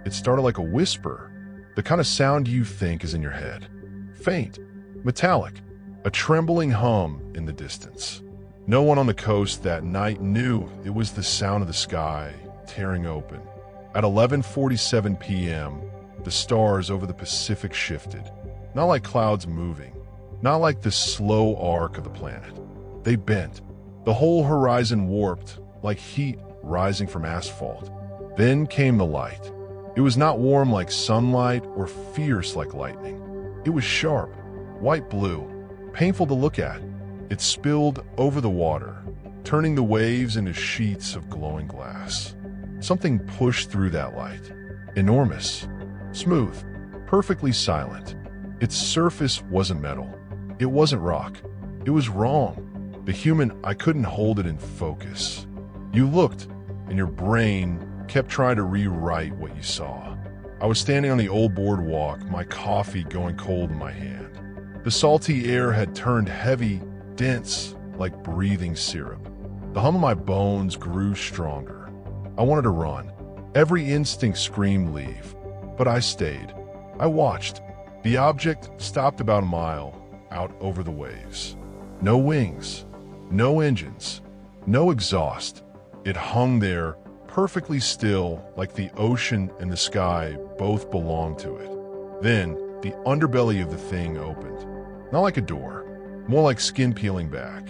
It started like a whisper, the kind of sound you think is in your head. Faint, metallic, a trembling hum in the distance. No one on the coast that night knew it was the sound of the sky tearing open. At 11:47 p.m., the stars over the Pacific shifted. Not like clouds moving, not like the slow arc of the planet. They bent. The whole horizon warped, like heat rising from asphalt. Then came the light. It was not warm like sunlight or fierce like lightning. It was sharp, white-blue, painful to look at. It spilled over the water, turning the waves into sheets of glowing glass. Something pushed through that light. Enormous, smooth, perfectly silent. Its surface wasn't metal. It wasn't rock. It was wrong. I couldn't hold it in focus. You looked, and your brain kept trying to rewrite what you saw. I was standing on the old boardwalk, my coffee going cold in my hand. The salty air had turned heavy, dense, like breathing syrup. The hum of my bones grew stronger. I wanted to run. Every instinct screamed leave. But I stayed. I watched. The object stopped about a mile out over the waves. No wings, no engines, no exhaust. It hung there, perfectly still, like the ocean and the sky both belonged to it. Then, the underbelly of the thing opened. Not like a door, more like skin peeling back.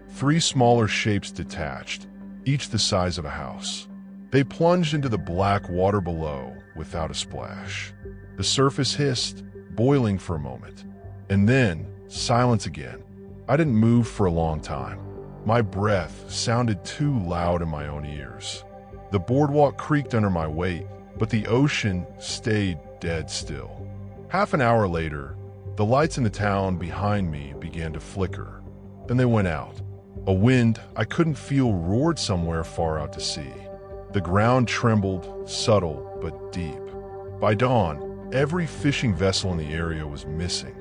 3 smaller shapes detached, each the size of a house. They plunged into the black water below without a splash. The surface hissed, boiling for a moment. And then, silence again. I didn't move for a long time. My breath sounded too loud in my own ears. The boardwalk creaked under my weight, but the ocean stayed dead still. Half an hour later, the lights in the town behind me began to flicker. Then they went out. A wind I couldn't feel roared somewhere far out to sea. The ground trembled, subtle but deep. By dawn, every fishing vessel in the area was missing.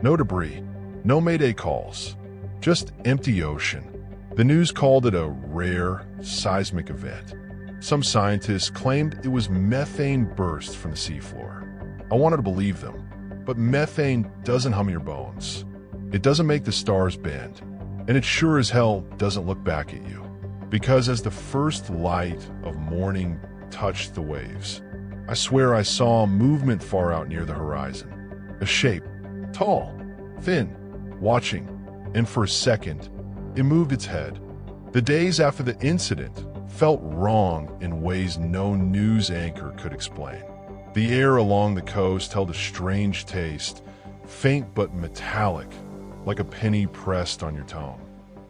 No debris, no mayday calls, just empty ocean. The news called it a rare, seismic event. Some scientists claimed it was methane burst from the seafloor. I wanted to believe them, but methane doesn't hum your bones. It doesn't make the stars bend, and it sure as hell doesn't look back at you. Because as the first light of morning touched the waves, I swear I saw movement far out near the horizon. A shape, tall, thin, watching, and for a second, it moved its head. The days after the incident felt wrong in ways no news anchor could explain. The air along the coast held a strange taste, faint but metallic, like a penny pressed on your tongue.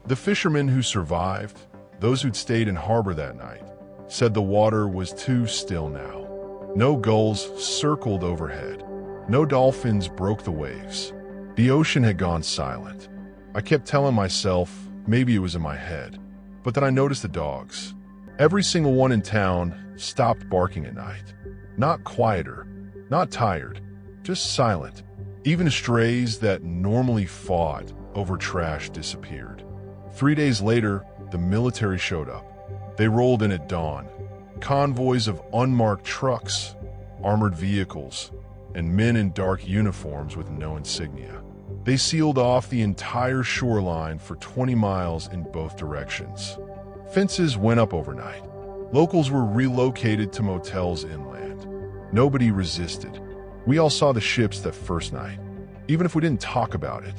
The fishermen who survived, those who'd stayed in harbor that night, said the water was too still now. No gulls circled overhead. No dolphins broke the waves. The ocean had gone silent. I kept telling myself maybe it was in my head, but then I noticed the dogs. Every single one in town stopped barking at night. Not quieter, not tired, just silent. Even strays that normally fought over trash disappeared. 3 days later, the military showed up. They rolled in at dawn. Convoys of unmarked trucks, armored vehicles, and men in dark uniforms with no insignia. They sealed off the entire shoreline for 20 miles in both directions. Fences went up overnight. Locals were relocated to motels inland. Nobody resisted. We all saw the ships that first night, even if we didn't talk about it.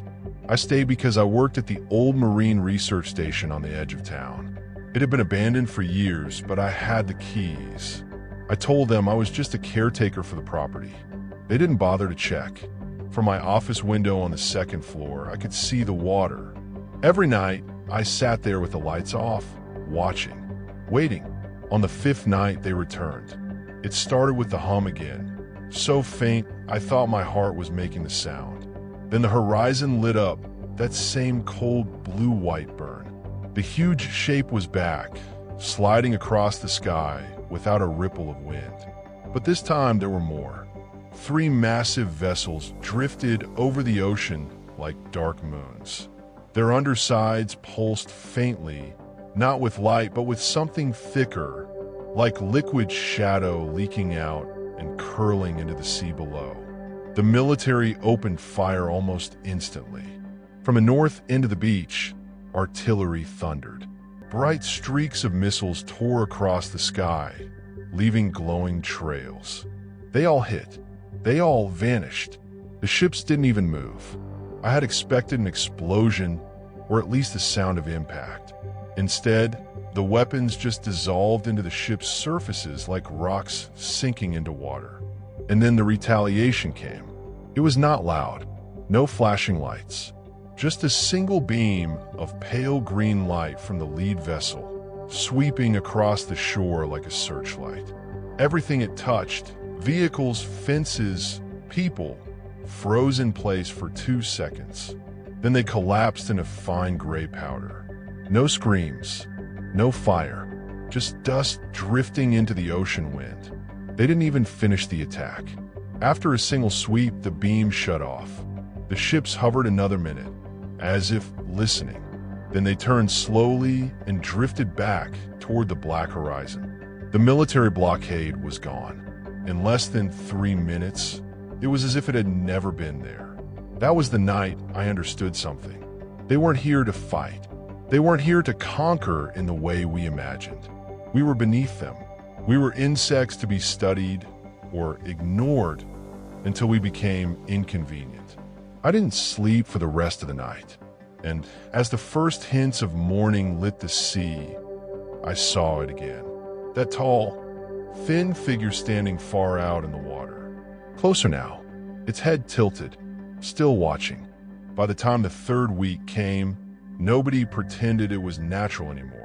I stayed because I worked at the old Marine Research Station on the edge of town. It had been abandoned for years, but I had the keys. I told them I was just a caretaker for the property. They didn't bother to check. From my office window on the second floor, I could see the water. Every night, I sat there with the lights off, watching, waiting. On the 5th night, they returned. It started with the hum again, so faint I thought my heart was making the sound. Then the horizon lit up, that same cold blue-white burn. The huge shape was back, sliding across the sky without a ripple of wind. But this time there were more. 3 massive vessels drifted over the ocean like dark moons. Their undersides pulsed faintly, not with light but with something thicker, like liquid shadow leaking out and hurling into the sea below. The military opened fire almost instantly. From the north end of the beach, artillery thundered. Bright streaks of missiles tore across the sky, leaving glowing trails. They all hit. They all vanished. The ships didn't even move. I had expected an explosion, or at least the sound of impact. Instead, the weapons just dissolved into the ship's surfaces like rocks sinking into water. And then the retaliation came. It was not loud, no flashing lights, just a single beam of pale green light from the lead vessel, sweeping across the shore like a searchlight. Everything it touched, vehicles, fences, people, froze in place for 2 seconds. Then they collapsed into fine gray powder. No screams, no fire, just dust drifting into the ocean wind. They didn't even finish the attack. After a single sweep, the beam shut off. The ships hovered another minute, as if listening. Then they turned slowly and drifted back toward the black horizon. The military blockade was gone. In less than 3 minutes, it was as if it had never been there. That was the night I understood something. They weren't here to fight. They weren't here to conquer in the way we imagined. We were beneath them. We were insects to be studied or ignored until we became inconvenient. I didn't sleep for the rest of the night, and as the first hints of morning lit the sea, I saw it again. That tall, thin figure standing far out in the water. Closer now, its head tilted, still watching. By the time the third week came, nobody pretended it was natural anymore.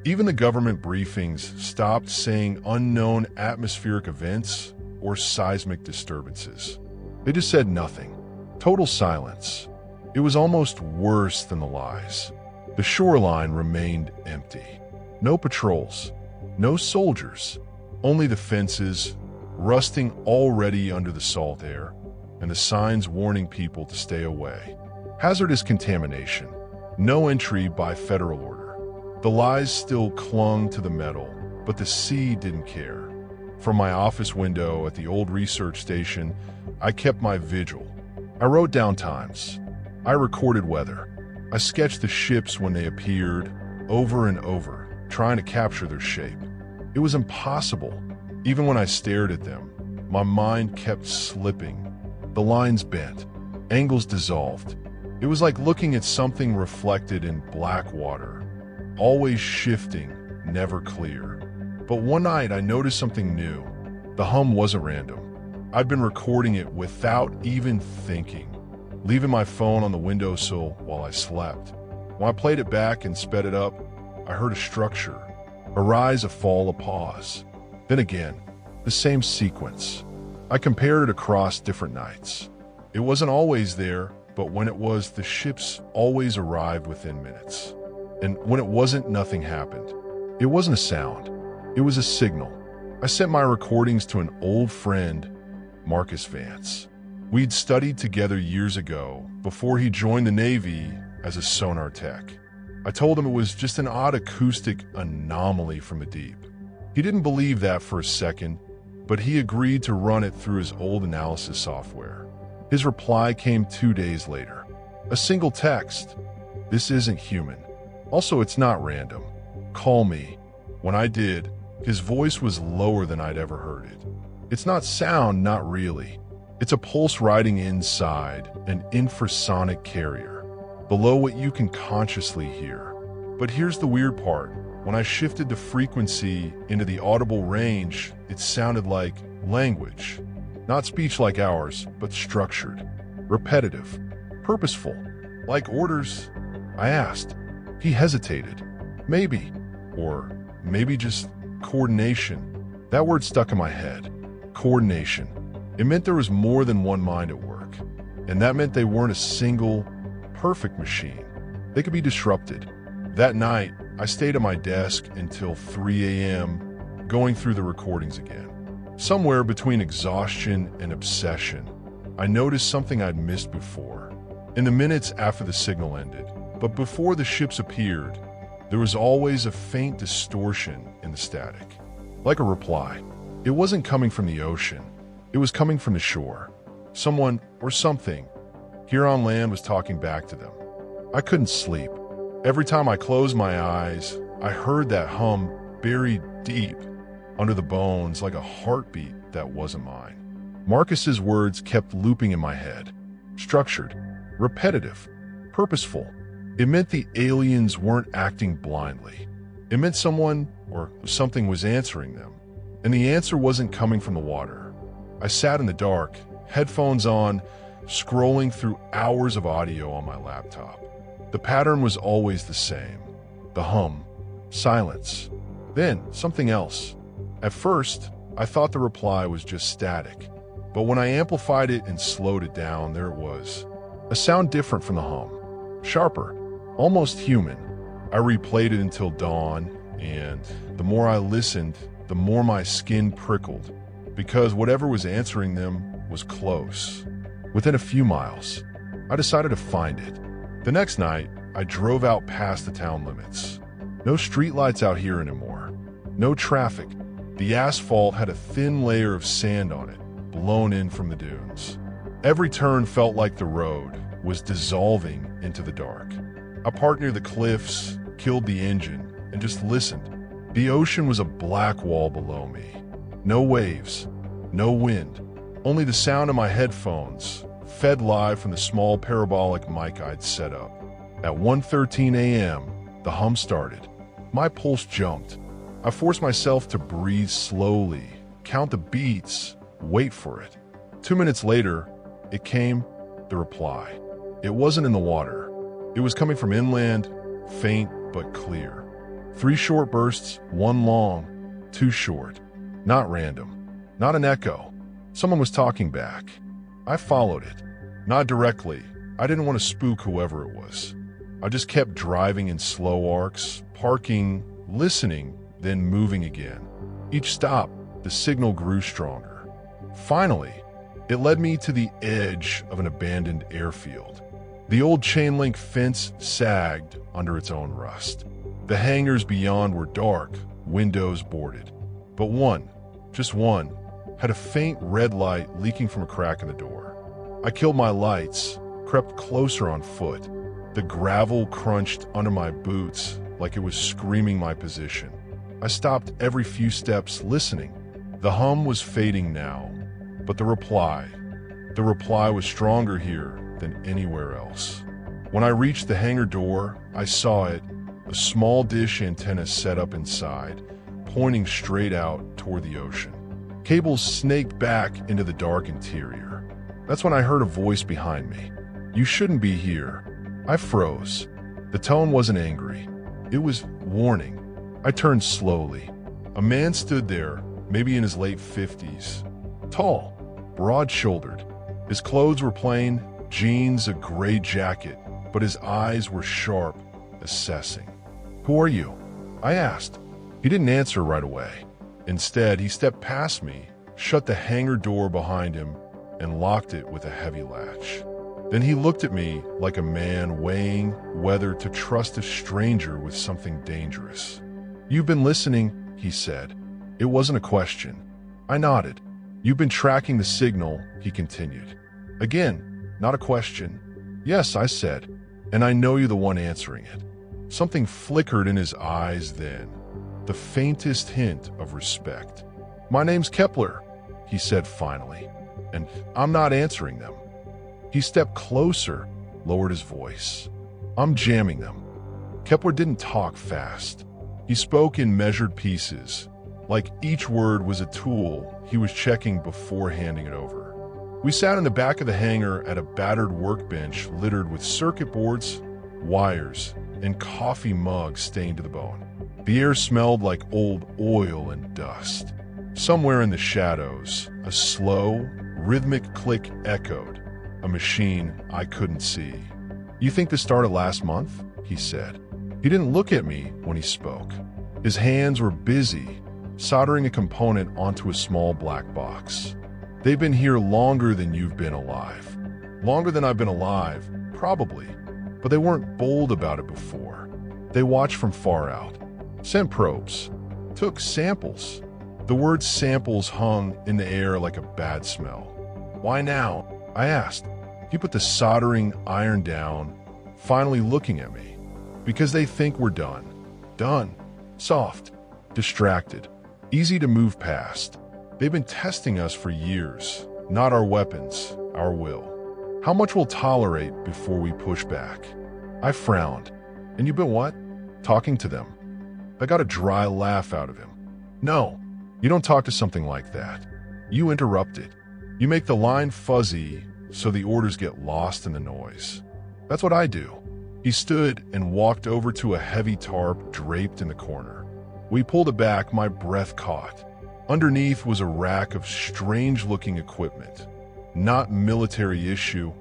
Even the government briefings stopped saying unknown atmospheric events or seismic disturbances. They just said nothing. Total silence. It was almost worse than the lies. The shoreline remained empty. No patrols, no soldiers, only the fences, rusting already under the salt air, and the signs warning people to stay away. Hazardous contamination. No entry by federal order. The lies still clung to the metal, but the sea didn't care. From my office window at the old research station, I kept my vigil. I wrote down times. I recorded weather. I sketched the ships when they appeared, over and over, trying to capture their shape. It was impossible. Even when I stared at them, my mind kept slipping. The lines bent, angles dissolved. It was like looking at something reflected in black water, always shifting, never clear. But one night I noticed something new. The hum wasn't random. I'd been recording it without even thinking, leaving my phone on the windowsill while I slept. When I played it back and sped it up, I heard a structure, a rise, a fall, a pause. Then again, the same sequence. I compared it across different nights. It wasn't always there, but when it was, the ships always arrived within minutes. And when it wasn't, nothing happened. It wasn't a sound. It was a signal. I sent my recordings to an old friend, Marcus Vance. We'd studied together years ago, before he joined the Navy as a sonar tech. I told him it was just an odd acoustic anomaly from the deep. He didn't believe that for a second, but he agreed to run it through his old analysis software. His reply came 2 days later. A single text. This isn't human. Also, it's not random. Call me. When I did, his voice was lower than I'd ever heard it. It's not sound, not really. It's a pulse riding inside an infrasonic carrier, below what you can consciously hear. But here's the weird part. When I shifted the frequency into the audible range, it sounded like language. Not speech like ours, but structured, repetitive, purposeful, like orders. I asked. He hesitated. Maybe, or maybe just coordination. That word stuck in my head. Coordination. It meant there was more than one mind at work. And that meant they weren't a single, perfect machine. They could be disrupted. That night, I stayed at my desk until 3 a.m., going through the recordings again. Somewhere between exhaustion and obsession, I noticed something I'd missed before. In the minutes after the signal ended, but before the ships appeared, there was always a faint distortion in the static. Like a reply. It wasn't coming from the ocean. It was coming from the shore. Someone or something here on land was talking back to them. I couldn't sleep. Every time I closed my eyes, I heard that hum buried deep under the bones like a heartbeat that wasn't mine. Marcus's words kept looping in my head. Structured, repetitive, purposeful. It meant the aliens weren't acting blindly. It meant someone or something was answering them. And the answer wasn't coming from the water. I sat in the dark, headphones on, scrolling through hours of audio on my laptop. The pattern was always the same. The hum, silence, then something else. At first, I thought the reply was just static, but when I amplified it and slowed it down, there it was. A sound different from the hum. Sharper, almost human. I replayed it until dawn, and the more I listened, the more my skin prickled, because whatever was answering them was close. Within a few miles, I decided to find it. The next night, I drove out past the town limits. No streetlights out here anymore. No traffic. The asphalt had a thin layer of sand on it, blown in from the dunes. Every turn felt like the road was dissolving into the dark. I parked near the cliffs, killed the engine, and just listened. The ocean was a black wall below me. No waves, no wind, only the sound of my headphones, fed live from the small parabolic mic I'd set up. At 1:13 a.m., the hum started. My pulse jumped. I forced myself to breathe slowly, count the beats, wait for it. 2 minutes later, it came, the reply. It wasn't in the water. It was coming from inland, faint but clear. 3 short bursts, 1 long, 2 short. Not random, not an echo. Someone was talking back. I followed it. Not directly. I didn't want to spook whoever it was. I just kept driving in slow arcs, parking, listening, then moving again. Each stop, the signal grew stronger. Finally, it led me to the edge of an abandoned airfield. The old chain-link fence sagged under its own rust. The hangars beyond were dark, windows boarded. But one, just one, had a faint red light leaking from a crack in the door. I killed my lights, crept closer on foot. The gravel crunched under my boots like it was screaming my position. I stopped every few steps listening. The hum was fading now, but the reply was stronger here than anywhere else. When I reached the hangar door, I saw it, a small dish antenna set up inside, pointing straight out toward the ocean. Cables snaked back into the dark interior. That's when I heard a voice behind me. "You shouldn't be here." I froze. The tone wasn't angry. It was warning. I turned slowly. A man stood there, maybe in his late 50s. Tall, broad-shouldered. His clothes were plain, jeans, a gray jacket, but his eyes were sharp, assessing. "Who are you?" I asked. He didn't answer right away. Instead, he stepped past me, shut the hangar door behind him, and locked it with a heavy latch. Then he looked at me like a man weighing whether to trust a stranger with something dangerous. "You've been listening," he said. It wasn't a question. I nodded. "You've been tracking the signal," he continued. Again, not a question. "Yes," I said, "and I know you're the one answering it." Something flickered in his eyes then, the faintest hint of respect. "My name's Kepler," he said finally, "and I'm not answering them." He stepped closer, lowered his voice. "I'm jamming them." Kepler didn't talk fast. He spoke in measured pieces, like each word was a tool he was checking before handing it over. We sat in the back of the hangar at a battered workbench littered with circuit boards, wires, and coffee mugs stained to the bone. The air smelled like old oil and dust. Somewhere in the shadows, a slow, rhythmic click echoed, a machine I couldn't see. "You think this started last month?" he said. He didn't look at me when he spoke. His hands were busy, soldering a component onto a small black box. "They've been here longer than you've been alive. Longer than I've been alive, probably. But they weren't bold about it before. They watched from far out. Sent probes. Took samples. The word samples hung in the air like a bad smell. Why now? I asked. He put the soldering iron down, finally looking at me. Because they think we're done. Done. Soft. Distracted. Easy to move past. They've been testing us for years. Not our weapons, our will. How much we'll tolerate before we push back. I frowned. And you've been what? Talking to them. I got a dry laugh out of him. No, you don't talk to something like that. You interrupt it. You make the line fuzzy so the orders get lost in the noise. That's what I do. He stood and walked over to a heavy tarp draped in the corner. We pulled it back, my breath caught. Underneath was a rack of strange-looking equipment. Not military issue,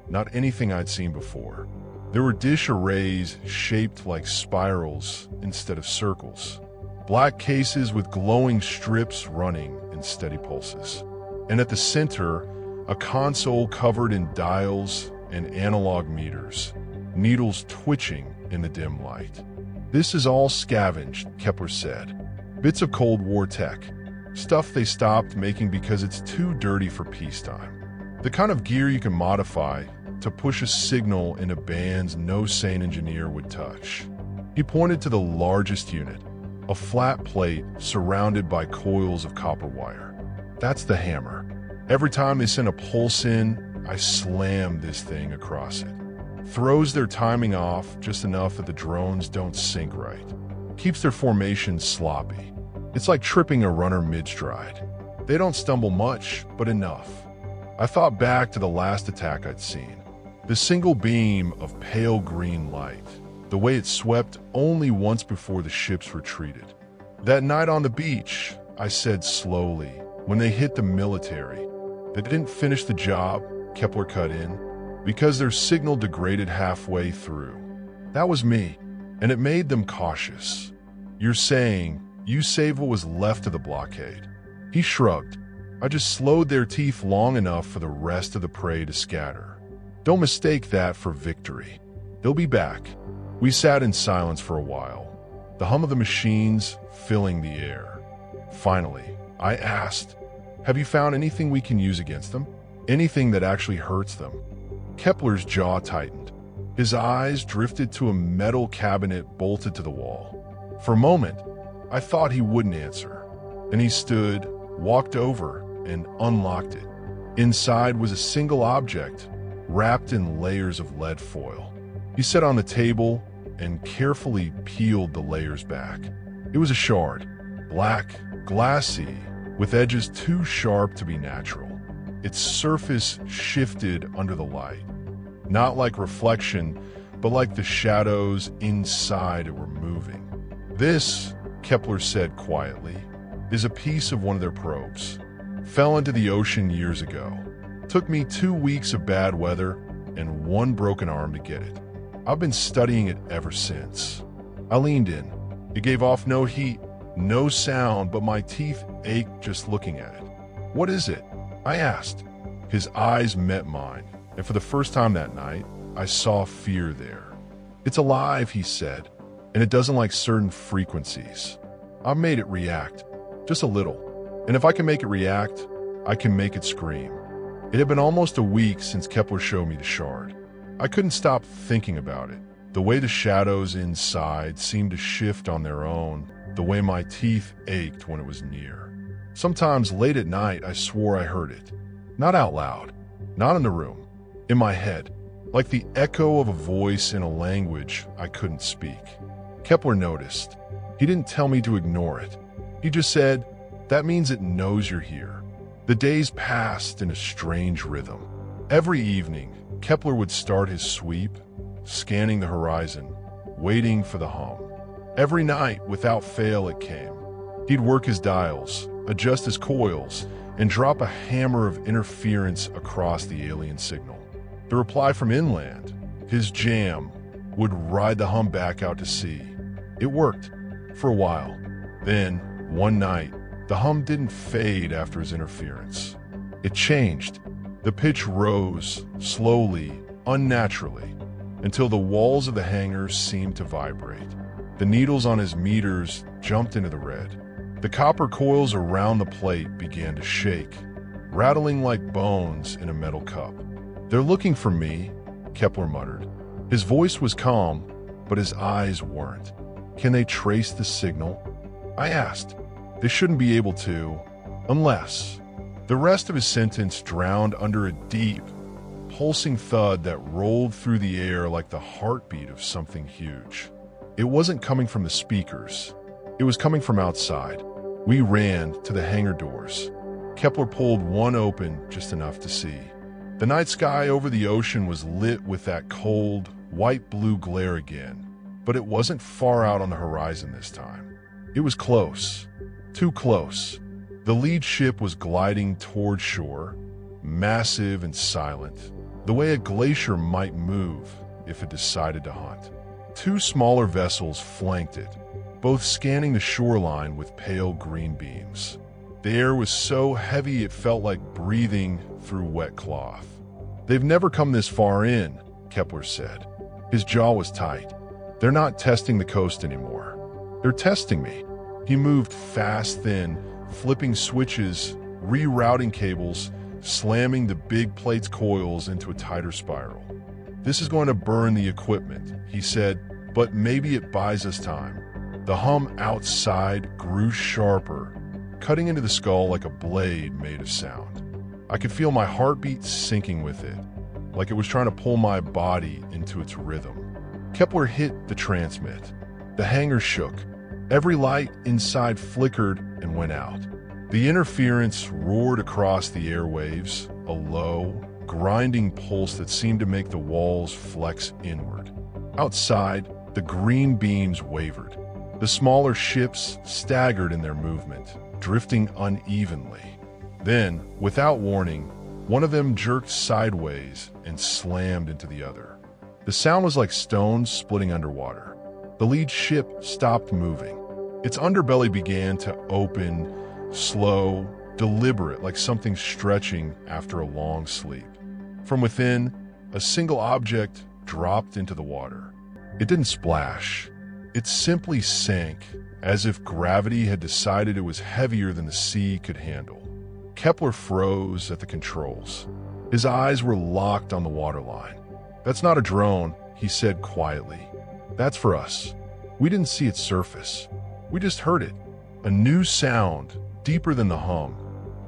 not anything I'd seen before. There were dish arrays shaped like spirals instead of circles. Black cases with glowing strips running in steady pulses. And at the center, a console covered in dials and analog meters, needles twitching in the dim light. This is all scavenged, Kepler said. Bits of Cold War tech. Stuff they stopped making because it's too dirty for peacetime. The kind of gear you can modify to push a signal into bands no sane engineer would touch. He pointed to the largest unit, a flat plate surrounded by coils of copper wire. That's the hammer. Every time they send a pulse in, I slam this thing across it. Throws their timing off just enough that the drones don't sync right. Keeps their formation sloppy. It's like tripping a runner mid-stride. They don't stumble much, but enough. I thought back to the last attack I'd seen. The single beam of pale green light. The way it swept only once before the ships retreated. That night on the beach, I said slowly, when they hit the military, they didn't finish the job, Kepler cut in, because their signal degraded halfway through. That was me, and it made them cautious. You're saying you saved what was left of the blockade. He shrugged. I just slowed their teeth long enough for the rest of the prey to scatter. Don't mistake that for victory. They'll be back. We sat in silence for a while, the hum of the machines filling the air. Finally, I asked, have you found anything we can use against them? Anything that actually hurts them? Kepler's jaw tightened. His eyes drifted to a metal cabinet bolted to the wall. For a moment, I thought he wouldn't answer. Then he stood, walked over, and unlocked it. Inside was a single object, wrapped in layers of lead foil. He sat on the table and carefully peeled the layers back. It was a shard, black, glassy, with edges too sharp to be natural. Its surface shifted under the light, not like reflection, but like the shadows inside it were moving. This, Kepler said quietly, is a piece of one of their probes. Fell into the ocean years ago. Took me 2 weeks of bad weather and 1 broken arm to get it. I've been studying it ever since. I leaned in. It gave off no heat, no sound, but my teeth ached just looking at it. What is it? I asked. His eyes met mine, and for the first time that night, I saw fear there. It's alive, he said, and it doesn't like certain frequencies. I've made it react, just a little. And if I can make it react, I can make it scream. It had been almost a week since Kepler showed me the shard. I couldn't stop thinking about it. The way the shadows inside seemed to shift on their own, the way my teeth ached when it was near. Sometimes late at night, I swore I heard it. Not out loud, not in the room, in my head, like the echo of a voice in a language I couldn't speak. Kepler noticed. He didn't tell me to ignore it. He just said, that means it knows you're here. The days passed in a strange rhythm. Every evening, Kepler would start his sweep, scanning the horizon, waiting for the hum. Every night, without fail, it came. He'd work his dials, adjust his coils, and drop a hammer of interference across the alien signal. The reply from inland, his jam, would ride the hum back out to sea. It worked, for a while. Then, one night, the hum didn't fade after his interference. It changed. The pitch rose, slowly, unnaturally, until the walls of the hangar seemed to vibrate. The needles on his meters jumped into the red. The copper coils around the plate began to shake, rattling like bones in a metal cup. "They're looking for me," Kepler muttered. His voice was calm, but his eyes weren't. "Can they trace the signal?" I asked. "They shouldn't be able to, unless..." The rest of his sentence drowned under a deep, pulsing thud that rolled through the air like the heartbeat of something huge. It wasn't coming from the speakers. It was coming from outside. We ran to the hangar doors. Kepler pulled one open just enough to see. The night sky over the ocean was lit with that cold, white-blue glare again, but it wasn't far out on the horizon this time. It was close. Too close. The lead ship was gliding toward shore, massive and silent, the way a glacier might move if it decided to hunt. Two smaller vessels flanked it, both scanning the shoreline with pale green beams. The air was so heavy it felt like breathing through wet cloth. "They've never come this far in," Kepler said. His jaw was tight. "They're not testing the coast anymore. They're testing me." He moved fast then, flipping switches, rerouting cables, slamming the big plate's coils into a tighter spiral. "This is going to burn the equipment," he said, "but maybe it buys us time." The hum outside grew sharper, cutting into the skull like a blade made of sound. I could feel my heartbeat syncing with it, like it was trying to pull my body into its rhythm. Kepler hit the transmit. The hangar shook. Every light inside flickered and went out. The interference roared across the airwaves, a low, grinding pulse that seemed to make the walls flex inward. Outside, the green beams wavered. The smaller ships staggered in their movement, drifting unevenly. Then, without warning, one of them jerked sideways and slammed into the other. The sound was like stones splitting underwater. The lead ship stopped moving. Its underbelly began to open, slow, deliberate, like something stretching after a long sleep. From within, a single object dropped into the water. It didn't splash. It simply sank, as if gravity had decided it was heavier than the sea could handle. Kepler froze at the controls. His eyes were locked on the waterline. "That's not a drone," he said quietly. "That's for us. We didn't see its surface. We just heard it." A new sound, deeper than the hum,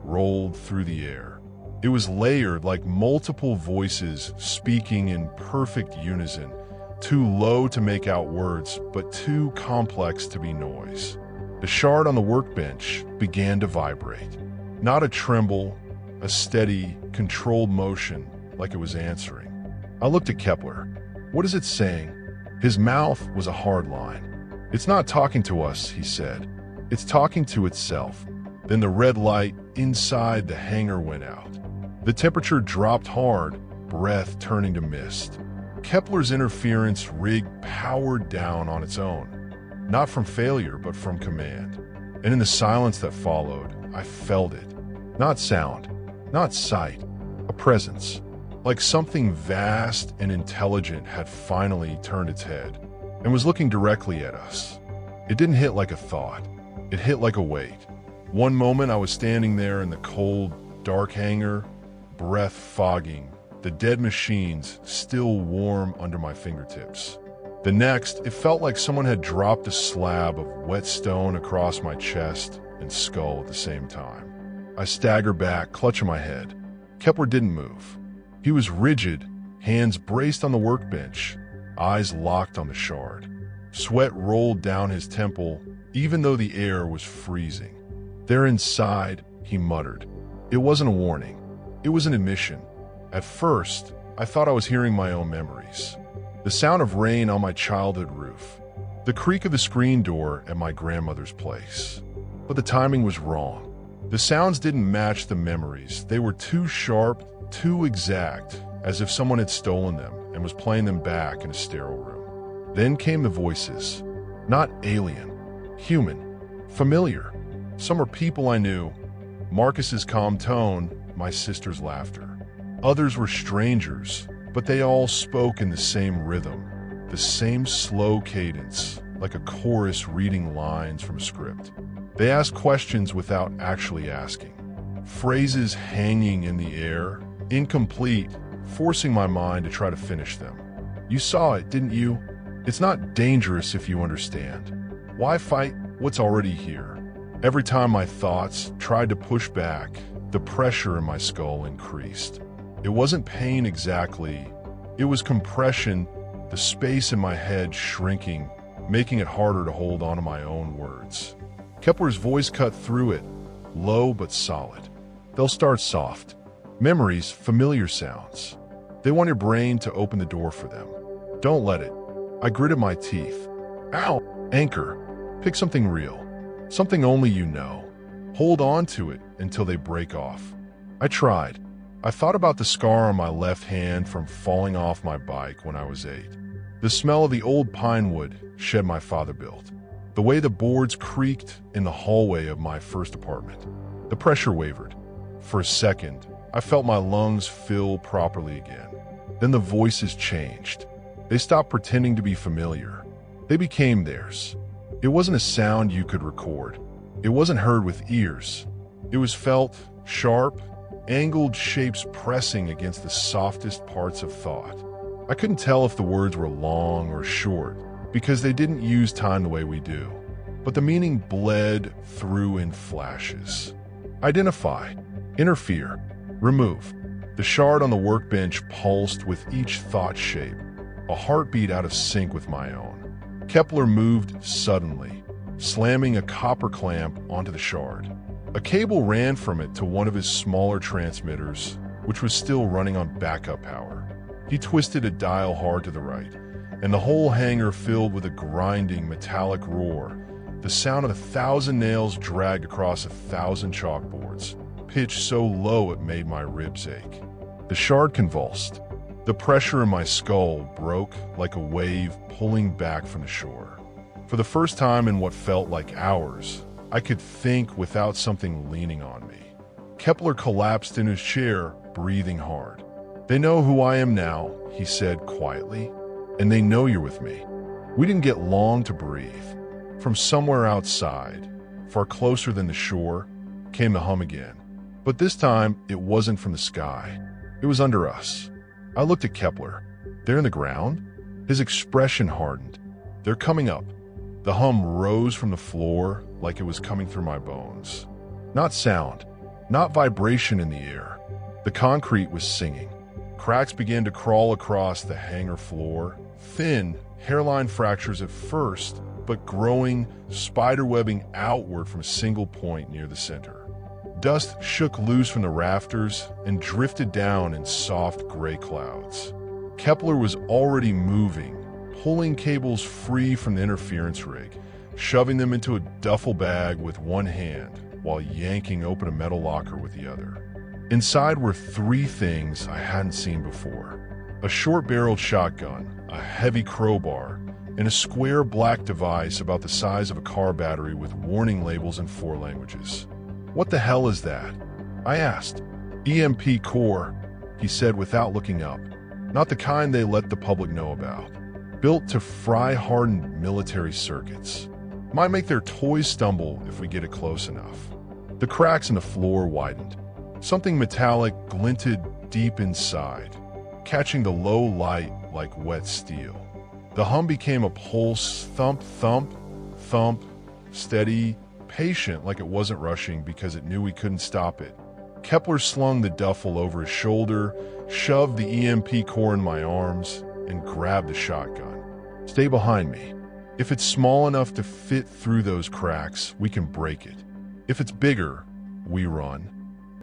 rolled through the air. It was layered like multiple voices speaking in perfect unison, too low to make out words, but too complex to be noise. The shard on the workbench began to vibrate. Not a tremble, a steady, controlled motion like it was answering. I looked at Kepler. "What is it saying?" His mouth was a hard line. "It's not talking to us," he said. "It's talking to itself." Then the red light inside the hangar went out. The temperature dropped hard, breath turning to mist. Kepler's interference rig powered down on its own, not from failure, but from command. And in the silence that followed, I felt it. Not sound, not sight, a presence. Like something vast and intelligent had finally turned its head and was looking directly at us. It didn't hit like a thought. It hit like a weight. One moment I was standing there in the cold, dark hangar, breath fogging, the dead machines still warm under my fingertips. The next, it felt like someone had dropped a slab of wet stone across my chest and skull at the same time. I staggered back, clutching my head. Kepler didn't move. He was rigid, hands braced on the workbench, eyes locked on the shard. Sweat rolled down his temple, even though the air was freezing. "They're inside," he muttered. It wasn't a warning. It was an admission. At first, I thought I was hearing my own memories. The sound of rain on my childhood roof. The creak of the screen door at my grandmother's place. But the timing was wrong. The sounds didn't match the memories. They were too sharp, too exact, as if someone had stolen them and was playing them back in a sterile room. Then came the voices. Not alien. Human. Familiar. Some are people I knew. Marcus's calm tone, my sister's laughter. Others were strangers, but they all spoke in the same rhythm, the same slow cadence, like a chorus reading lines from a script. They ask questions without actually asking. Phrases hanging in the air, incomplete, forcing my mind to try to finish them. You saw it, didn't you? It's not dangerous if you understand. Why fight what's already here? Every time my thoughts tried to push back, the pressure in my skull increased. It wasn't pain exactly. It was compression, the space in my head shrinking, making it harder to hold on to my own words. Kepler's voice cut through it, low but solid. They'll start soft. Memories, familiar sounds. They want your brain to open the door for them. Don't let it. I gritted my teeth. Ow! Anchor. Pick something real. Something only you know. Hold on to it until they break off. I tried. I thought about the scar on my left hand from falling off my bike when I was 8. The smell of the old pine wood shed my father built. The way the boards creaked in the hallway of my first apartment. The pressure wavered. For a second, I felt my lungs fill properly again. Then the voices changed. They stopped pretending to be familiar. They became theirs. It wasn't a sound you could record. It wasn't heard with ears. It was felt, sharp, angled shapes pressing against the softest parts of thought. I couldn't tell if the words were long or short, because they didn't use time the way we do. But the meaning bled through in flashes. Identify, interfere, remove. The shard on the workbench pulsed with each thought shape, a heartbeat out of sync with my own. Kepler moved suddenly, slamming a copper clamp onto the shard. A cable ran from it to one of his smaller transmitters, which was still running on backup power. He twisted a dial hard to the right, and the whole hangar filled with a grinding metallic roar, the sound of 1,000 nails dragged across 1,000 chalkboards, pitched so low it made my ribs ache. The shard convulsed. The pressure in my skull broke like a wave pulling back from the shore. For the first time in what felt like hours, I could think without something leaning on me. Kepler collapsed in his chair, breathing hard. "They know who I am now," he said quietly, "and they know you're with me." We didn't get long to breathe. From somewhere outside, far closer than the shore, came the hum again. But this time, it wasn't from the sky. It was under us. I looked at Kepler. There in the ground? His expression hardened. They're coming up. The hum rose from the floor like it was coming through my bones. Not sound, not vibration in the air. The concrete was singing. Cracks began to crawl across the hangar floor, thin, hairline fractures at first, but growing, spiderwebbing outward from a single point near the center. Dust shook loose from the rafters and drifted down in soft gray clouds. Kepler was already moving, pulling cables free from the interference rig, shoving them into a duffel bag with one hand while yanking open a metal locker with the other. Inside were 3 things I hadn't seen before: a short-barreled shotgun, a heavy crowbar, and a square black device about the size of a car battery with warning labels in 4 languages. "What the hell is that?" I asked. "EMP core," he said without looking up. "Not the kind they let the public know about. Built to fry hardened military circuits. Might make their toys stumble if we get it close enough." The cracks in the floor widened. Something metallic glinted deep inside, catching the low light like wet steel. The hum became a pulse, thump, thump, thump, steady, patient, like it wasn't rushing because it knew we couldn't stop it. Kepler slung the duffel over his shoulder, shoved the EMP core in my arms, and grabbed the shotgun. "Stay behind me. If it's small enough to fit through those cracks, we can break it. If it's bigger, we run.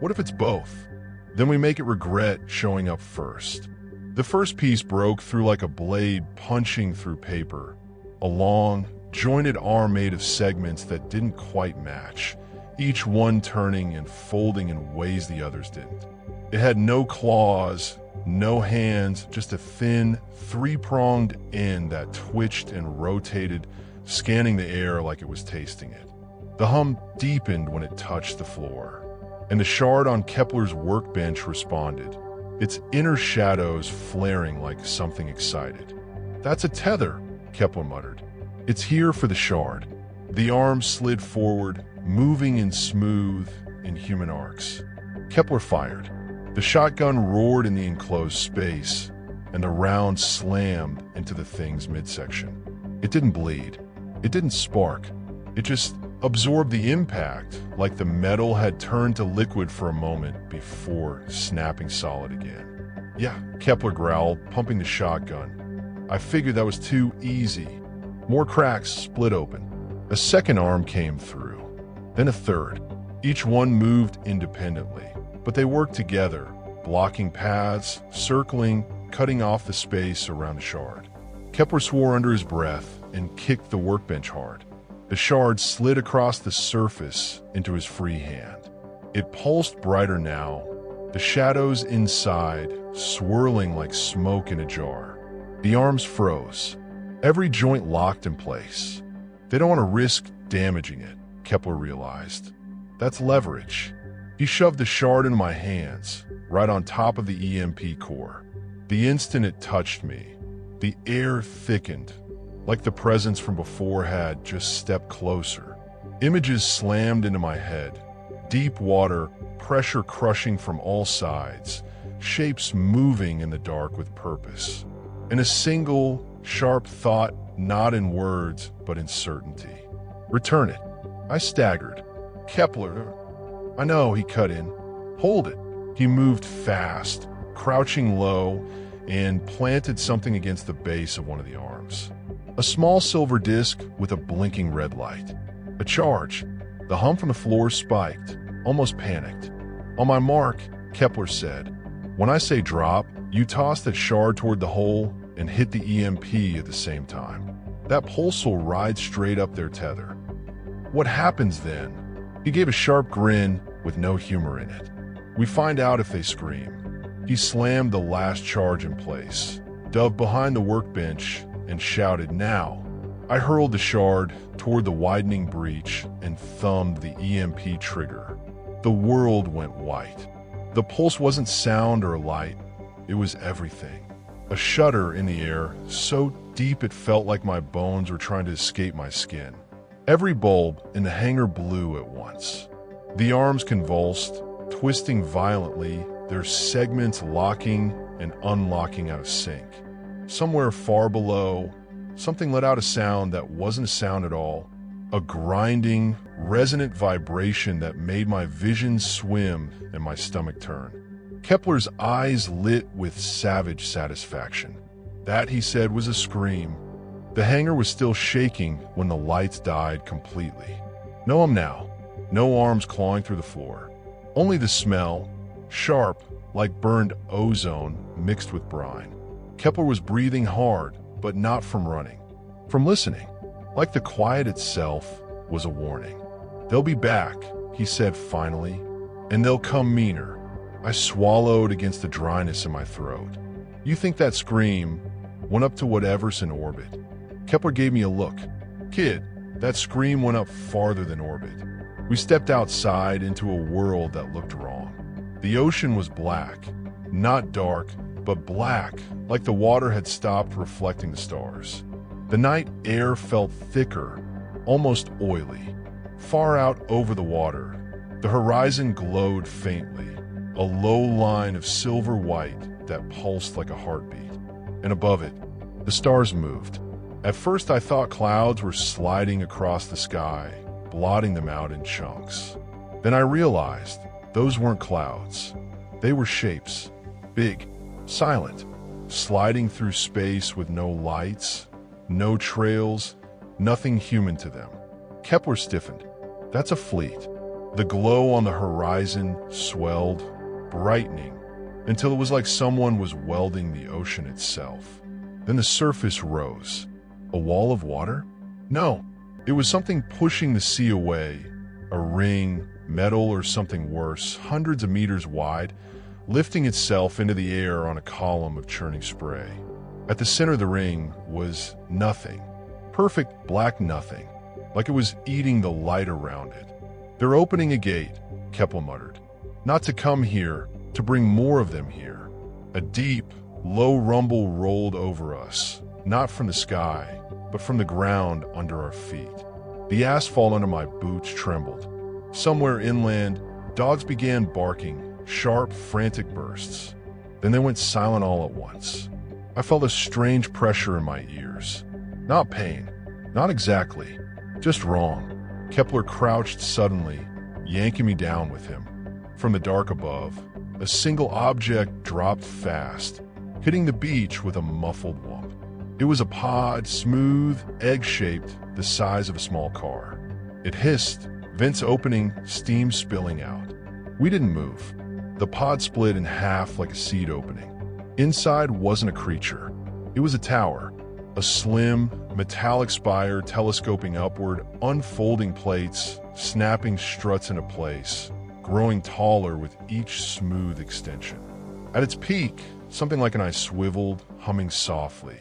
What if it's both? Then we make it regret showing up first." The first piece broke through like a blade punching through paper, a long, jointed arm made of segments that didn't quite match, each one turning and folding in ways the others didn't. It had no claws, no hands, just a thin, 3-pronged end that twitched and rotated, scanning the air like it was tasting it. The hum deepened when it touched the floor, and the shard on Kepler's workbench responded, its inner shadows flaring like something excited. "That's a tether," Kepler muttered. "It's here for the shard." The arm slid forward, moving in smooth, inhuman arcs. Kepler fired. The shotgun roared in the enclosed space, and the round slammed into the thing's midsection. It didn't bleed. It didn't spark. It just absorbed the impact, like the metal had turned to liquid for a moment before snapping solid again. Yeah, Kepler growled, pumping the shotgun. I figured that was too easy. More cracks split open. A second arm came through, then a third. Each one moved independently, but they worked together, blocking paths, circling, cutting off the space around the shard. Kepler swore under his breath and kicked the workbench hard. The shard slid across the surface into his free hand. It pulsed brighter now, the shadows inside swirling like smoke in a jar. The arms froze, every joint locked in place. They don't want to risk damaging it, Kepler realized. That's leverage. He shoved the shard into my hands, right on top of the EMP core. The instant it touched me, the air thickened, like the presence from before had just stepped closer. Images slammed into my head. Deep water, pressure crushing from all sides, shapes moving in the dark with purpose. And a single, sharp thought, not in words, but in certainty. Return it. I staggered. Kepler. I know, he cut in. Hold it. He moved fast, crouching low, and planted something against the base of one of the arms. A small silver disc with a blinking red light. A charge. The hum from the floor spiked, almost panicked. On my mark, Kepler said, when I say drop, you toss that shard toward the hole and hit the EMP at the same time. That pulse will ride straight up their tether. What happens then? He gave a sharp grin with no humor in it. We find out if they scream. He slammed the last charge in place, dove behind the workbench, and shouted, now. I hurled the shard toward the widening breach and thumbed the EMP trigger. The world went white. The pulse wasn't sound or light. It was everything. A shudder in the air, so deep it felt like my bones were trying to escape my skin. Every bulb in the hangar blew at once. The arms convulsed, twisting violently, their segments locking and unlocking out of sync. Somewhere far below, something let out a sound that wasn't a sound at all, a grinding, resonant vibration that made my vision swim and my stomach turn. Kepler's eyes lit with savage satisfaction. That, he said, was a scream. The hangar was still shaking when the lights died completely. Know him now. No arms clawing through the floor. Only the smell, sharp, like burned ozone mixed with brine. Kepler was breathing hard, but not from running. From listening. Like the quiet itself was a warning. They'll be back, he said finally, and they'll come meaner. I swallowed against the dryness in my throat. You think that scream went up to whatever's in orbit? Kepler gave me a look. Kid, that scream went up farther than orbit. We stepped outside into a world that looked wrong. The ocean was black, not dark, but black, like the water had stopped reflecting the stars. The night air felt thicker, almost oily. Far out over the water, the horizon glowed faintly, a low line of silver white that pulsed like a heartbeat. And above it, the stars moved. At first I thought clouds were sliding across the sky, blotting them out in chunks. Then I realized those weren't clouds. They were shapes, big, silent, sliding through space with no lights, no trails, nothing human to them. Kepler stiffened. That's a fleet. The glow on the horizon swelled, brightening, until it was like someone was welding the ocean itself. Then the surface rose. A wall of water? No, it was something pushing the sea away. A ring, metal or something worse, hundreds of meters wide, lifting itself into the air on a column of churning spray. At the center of the ring was nothing. Perfect black nothing, like it was eating the light around it. They're opening a gate, Kepler muttered. Not to come here, to bring more of them here. A deep, low rumble rolled over us, not from the sky, but from the ground under our feet. The asphalt under my boots trembled. Somewhere inland, dogs began barking, sharp, frantic bursts. Then they went silent all at once. I felt a strange pressure in my ears. Not pain, not exactly, just wrong. Kepler crouched suddenly, yanking me down with him. From the dark above, a single object dropped fast, hitting the beach with a muffled whump. It was a pod, smooth, egg-shaped, the size of a small car. It hissed, vents opening, steam spilling out. We didn't move. The pod split in half like a seed opening. Inside wasn't a creature. It was a tower. A slim, metallic spire telescoping upward, unfolding plates, snapping struts into place, growing taller with each smooth extension. At its peak, something like an eye swiveled, humming softly.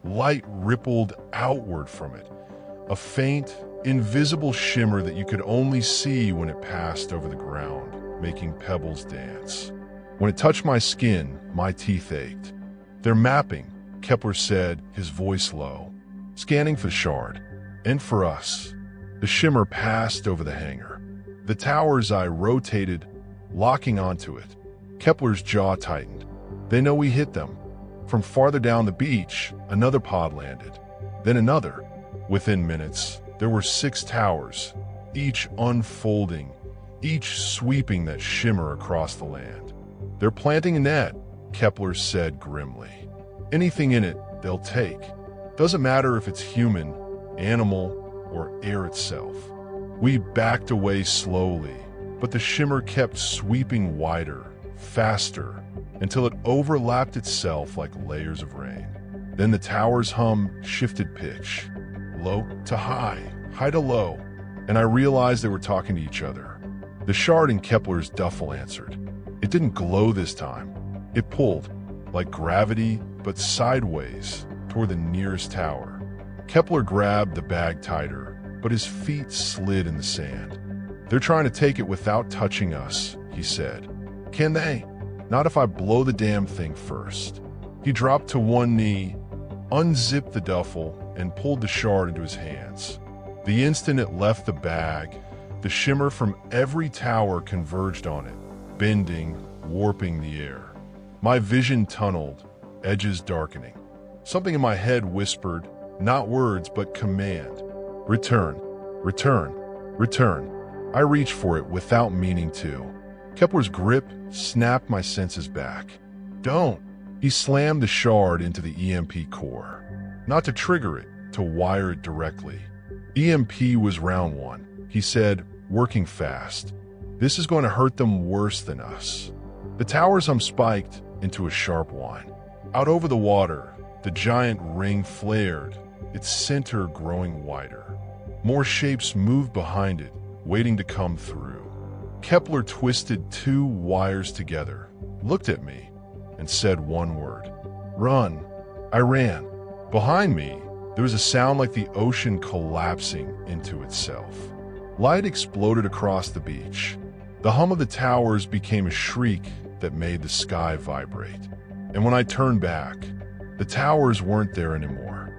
Light rippled outward from it, a faint, invisible shimmer that you could only see when it passed over the ground, making pebbles dance. When it touched my skin, my teeth ached. "They're mapping," Kepler said, his voice low. "Scanning for the shard. And for us." The shimmer passed over the hangar. The tower's eye rotated, locking onto it. Kepler's jaw tightened. "They know we hit them." From farther down the beach, another pod landed. Then another. Within minutes, there were 6 towers, each unfolding, each sweeping that shimmer across the land. "They're planting a net," Kepler said grimly. "Anything in it, they'll take. Doesn't matter if it's human, animal, or air itself." We backed away slowly, but the shimmer kept sweeping wider, faster, until it overlapped itself like layers of rain. Then the tower's hum shifted pitch, low to high, high to low, and I realized they were talking to each other. The shard in Kepler's duffel answered. It didn't glow this time. It pulled, like gravity, but sideways, toward the nearest tower. Kepler grabbed the bag tighter, but his feet slid in the sand. "They're trying to take it without touching us," he said. "Can they? Not if I blow the damn thing first." He dropped to one knee, unzipped the duffel, and pulled the shard into his hands. The instant it left the bag, the shimmer from every tower converged on it, bending, warping the air. My vision tunneled, edges darkening. Something in my head whispered, not words, but command. "Return, return, return." I reached for it without meaning to. Kepler's grip snapped my senses back. "Don't!" He slammed the shard into the EMP core. Not to trigger it, to wire it directly. "EMP was round 1, he said, working fast. "This is going to hurt them worse than us." The tower's spiked into a sharp whine. Out over the water, the giant ring flared, its center growing wider. More shapes moved behind it, waiting to come through. Kepler twisted 2 wires together, looked at me, and said one word. "Run." I ran. Behind me, there was a sound like the ocean collapsing into itself. Light exploded across the beach. The hum of the towers became a shriek that made the sky vibrate. And when I turned back, the towers weren't there anymore.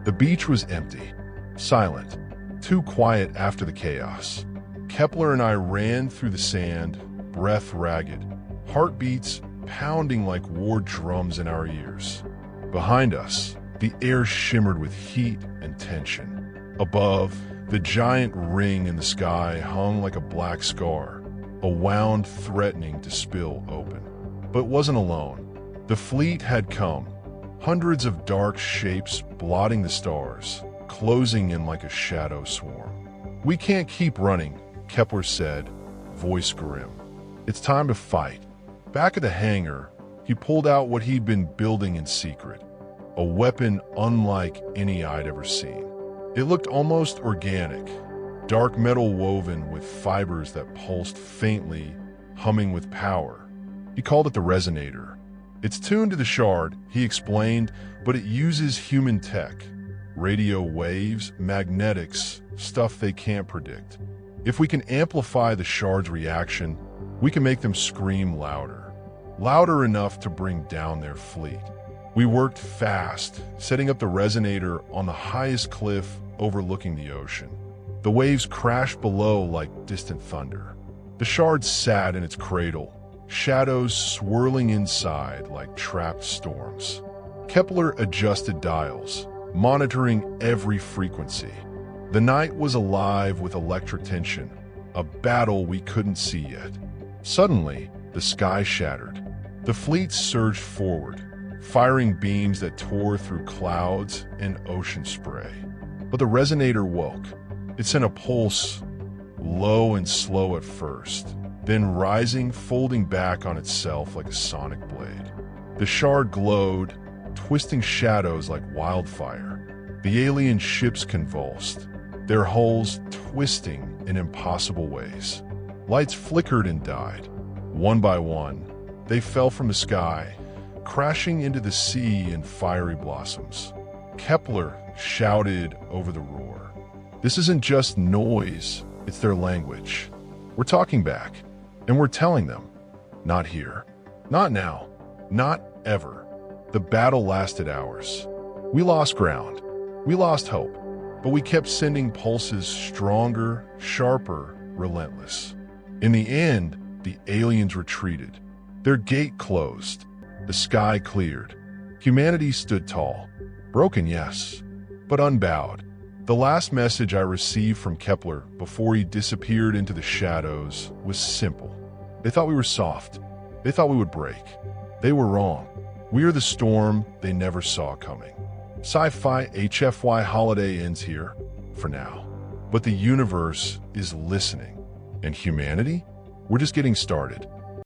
The beach was empty, silent, too quiet after the chaos. Kepler and I ran through the sand, breath ragged, heartbeats pounding like war drums in our ears. Behind us, the air shimmered with heat and tension. Above, the giant ring in the sky hung like a black scar, a wound threatening to spill open. But it wasn't alone. The fleet had come, hundreds of dark shapes blotting the stars, closing in like a shadow swarm. "We can't keep running," Kepler said, voice grim. "It's time to fight." Back at the hangar, he pulled out what he'd been building in secret, a weapon unlike any I'd ever seen. It looked almost organic, dark metal woven with fibers that pulsed faintly, humming with power. He called it the resonator. "It's tuned to the shard," he explained, "but it uses human tech. Radio waves, magnetics, stuff they can't predict. If we can amplify the shard's reaction, we can make them scream louder. Louder enough to bring down their fleet." We worked fast, setting up the resonator on the highest cliff overlooking the ocean. The waves crashed below like distant thunder. The shard sat in its cradle, shadows swirling inside like trapped storms. Kepler adjusted dials, monitoring every frequency. The night was alive with electric tension, a battle we couldn't see yet. Suddenly, the sky shattered. The fleet surged forward, firing beams that tore through clouds and ocean spray. But the resonator woke. It sent a pulse, low and slow at first, then rising, folding back on itself like a sonic blade. The shard glowed, twisting shadows like wildfire. The alien ships convulsed, their hulls twisting in impossible ways. Lights flickered and died. One by one, they fell from the sky, crashing into the sea in fiery blossoms. Kepler shouted over the roar. This isn't just noise, it's their language. We're talking back, and we're telling them, not here, not now, not ever. The battle lasted hours. We lost ground, we lost hope, but we kept sending pulses stronger, sharper, relentless. In the end, the aliens retreated. Their gate closed. The sky cleared. Humanity stood tall. Broken, yes, but unbowed. The last message I received from Kepler before he disappeared into the shadows was simple. They thought we were soft. They thought we would break. They were wrong. We are the storm they never saw coming. Sci-Fi HFY Holiday ends here, for now. But the universe is listening. And humanity? We're just getting started.